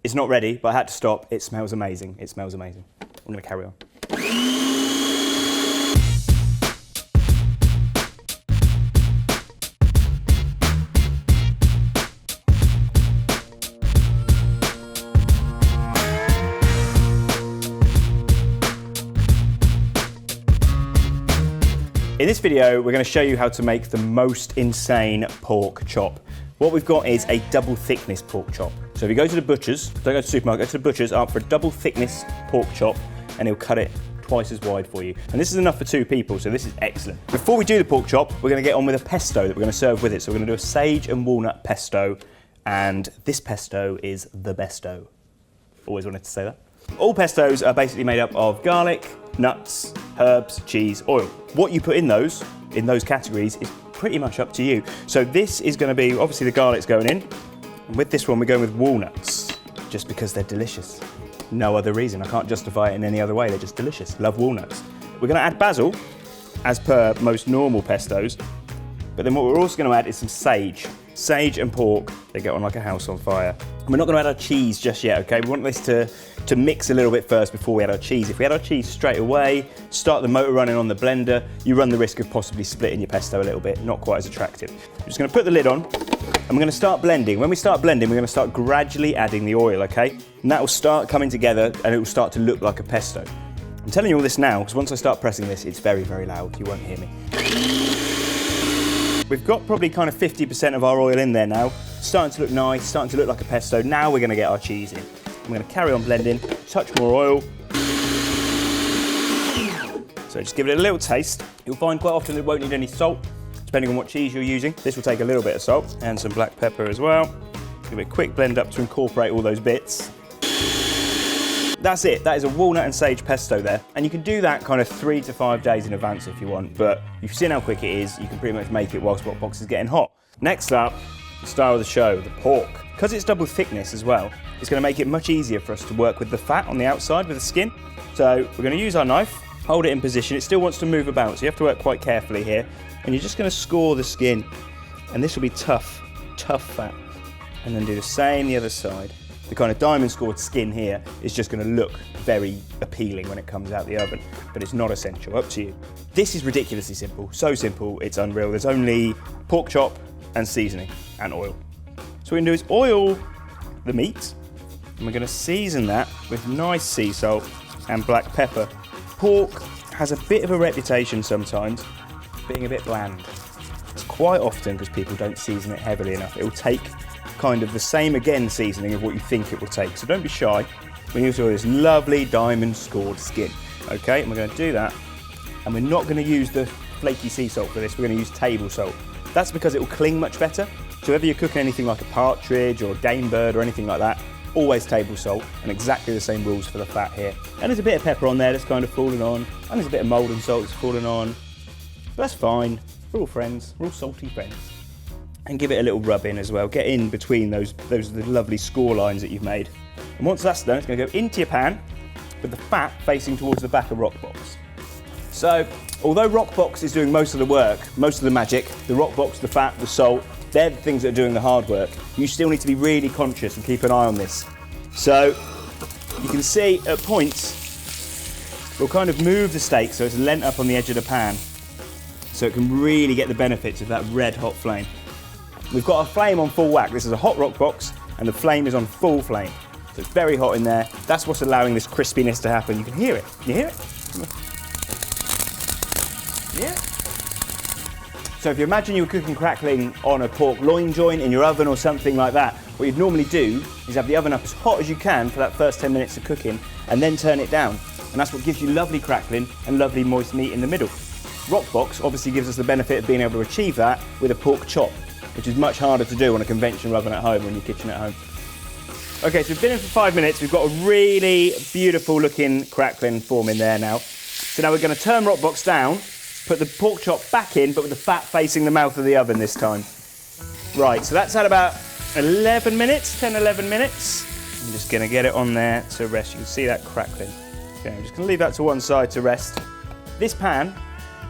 It's not ready, but I had to stop. It smells amazing. It smells amazing. I'm gonna carry on. In this video, we're going to show you how to make the most insane pork chop. What we've got is a double thickness pork chop. So if you go to the butcher's, don't go to the supermarket, go to the butcher's, ask for a double thickness pork chop, and he'll cut it twice as wide for you. And this is enough for 2 people, so this is excellent. Before we do the pork chop, we're going to get on with a pesto that we're going to serve with it. So we're going to do a sage and walnut pesto, and this pesto is the besto. Always wanted to say that. All pestos are basically made up of garlic, nuts, herbs, cheese, oil. What you put in those categories is pretty much up to you. So this is going to be, obviously the garlic's going in, and with this one we're going with walnuts, just because they're delicious. No other reason, I can't justify it in any other way, they're just delicious. Love walnuts. We're going to add basil, as per most normal pestos, but then what we're also going to add is some sage. Sage and pork, they get on like a house on fire. And we're not going to add our cheese just yet, okay? We want this to mix a little bit first before we add our cheese. If we add our cheese straight away, start the motor running on the blender, you run the risk of possibly splitting your pesto a little bit, not quite as attractive. I'm just going to put the lid on, and we're going to start blending. When we start blending, we're going to start gradually adding the oil, okay? And that will start coming together, and it will start to look like a pesto. I'm telling you all this now, because once I start pressing this, it's very, very loud. You won't hear me. We've got probably kind of 50% of our oil in there now. Starting to look nice, starting to look like a pesto. Now we're going to get our cheese in. I'm going to carry on blending, touch more oil. So just give it a little taste. You'll find quite often it won't need any salt, depending on what cheese you're using. This will take a little bit of salt and some black pepper as well. Give it a quick blend up to incorporate all those bits. That's it, that is a walnut and sage pesto there. And you can do that kind of 3 to 5 days in advance if you want, but you've seen how quick it is, you can pretty much make it whilst Roccbox is getting hot. Next up, the star of the show, the pork. Because it's double thickness as well, it's going to make it much easier for us to work with the fat on the outside with the skin. So we're going to use our knife, hold it in position, it still wants to move about, so you have to work quite carefully here. And you're just going to score the skin, and this will be tough fat. And then do the same the other side. The kind of diamond scored skin here is just going to look very appealing when it comes out the oven, but it's not essential, up to you. This is ridiculously simple, so simple it's unreal. There's only pork chop and seasoning and oil. So what we're going to do is oil the meat, and we're going to season that with nice sea salt and black pepper. Pork has a bit of a reputation sometimes being a bit bland. It's quite often because people don't season it heavily enough. It will take kind of the same again seasoning of what you think it will take. So don't be shy. We use all this lovely diamond scored skin. Okay, and we're going to do that. And we're not going to use the flaky sea salt for this. We're going to use table salt. That's because it will cling much better. So whether you're cooking anything like a partridge or a game bird or anything like that, always table salt, and exactly the same rules for the fat here. And there's a bit of pepper on there that's kind of fallen on, and there's a bit of Maldon salt that's fallen on. But that's fine. We're all friends. We're all salty friends. And give it a little rub in as well. Get in between those lovely score lines that you've made. And once that's done, it's going to go into your pan with the fat facing towards the back of Roccbox. So, although Roccbox is doing most of the work, most of the magic, the Roccbox, the fat, the salt, they're the things that are doing the hard work. You still need to be really conscious and keep an eye on this. So, you can see at points, we'll kind of move the steak so it's lent up on the edge of the pan, so it can really get the benefits of that red hot flame. We've got our flame on full whack. This is a hot Roccbox, and the flame is on full flame. So it's very hot in there. That's what's allowing this crispiness to happen. You can hear it. Can you hear it? Yeah. So if you imagine you were cooking crackling on a pork loin joint in your oven or something like that, what you'd normally do is have the oven up as hot as you can for that first 10 minutes of cooking, and then turn it down. And that's what gives you lovely crackling and lovely moist meat in the middle. Roccbox obviously gives us the benefit of being able to achieve that with a pork chop, which is much harder to do on a conventional oven at home or in your kitchen at home. Okay, so we've been in for 5 minutes. We've got a really beautiful looking crackling form in there now. So now we're going to turn Roccbox down, put the pork chop back in, but with the fat facing the mouth of the oven this time. Right, so that's at about 11 minutes, 10, 11 minutes. I'm just going to get it on there to rest. You can see that crackling. Okay, I'm just going to leave that to one side to rest. This pan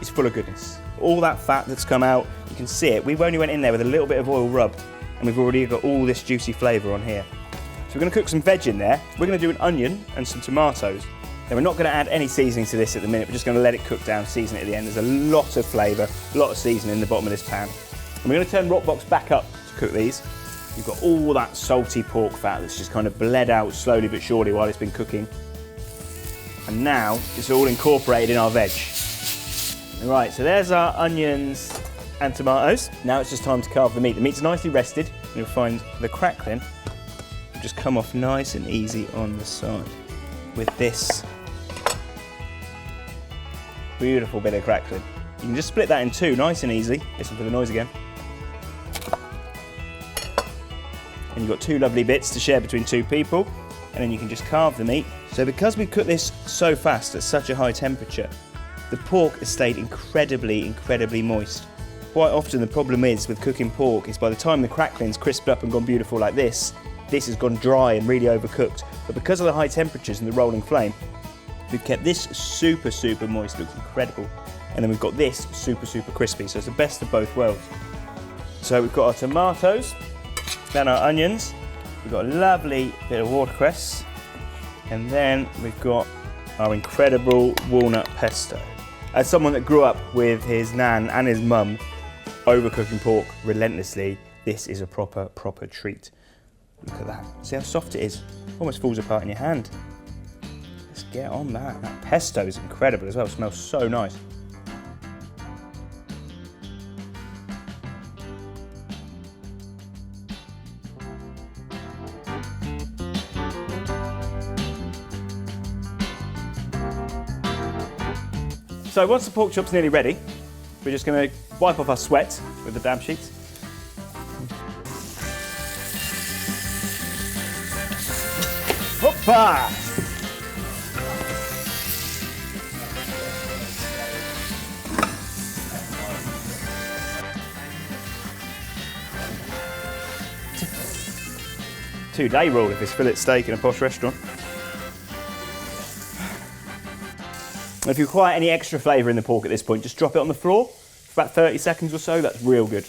is full of goodness. All that fat that's come out, you can see it. We've only went in there with a little bit of oil rubbed, and we've already got all this juicy flavour on here. So we're going to cook some veg in there. We're going to do an onion and some tomatoes. Now we're not going to add any seasoning to this at the minute. We're just going to let it cook down, season it at the end. There's a lot of flavour, a lot of seasoning in the bottom of this pan. And we're going to turn Roccbox back up to cook these. You've got all that salty pork fat that's just kind of bled out slowly but surely while it's been cooking. And now it's all incorporated in our veg. Right, so there's our onions and tomatoes. Now it's just time to carve the meat. The meat's nicely rested. And you'll find the crackling will just come off nice and easy on the side with this beautiful bit of crackling. You can just split that in two, nice and easy. Listen for the noise again. And you've got two lovely bits to share between two people, and then you can just carve the meat. So because we cook this so fast at such a high temperature, the pork has stayed incredibly, incredibly moist. Quite often the problem is with cooking pork is by the time the crackling's crisped up and gone beautiful like this has gone dry and really overcooked. But because of the high temperatures and the rolling flame, we've kept this super, super moist, looks incredible. And then we've got this super, super crispy, so it's the best of both worlds. So we've got our tomatoes, then our onions, we've got a lovely bit of watercress, and then we've got our incredible walnut pesto. As someone that grew up with his nan and his mum overcooking pork relentlessly, this is a proper, proper treat. Look at that. See how soft it is? Almost falls apart in your hand. Let's get on that. That pesto is incredible as well. It smells so nice. So once the pork chop's nearly ready, we're just going to wipe off our sweat with the dab sheets. Hoppa! Two-day rule if it's fillet steak in a posh restaurant. If you require any extra flavour in the pork at this point, just drop it on the floor for about 30 seconds or so. That's real good.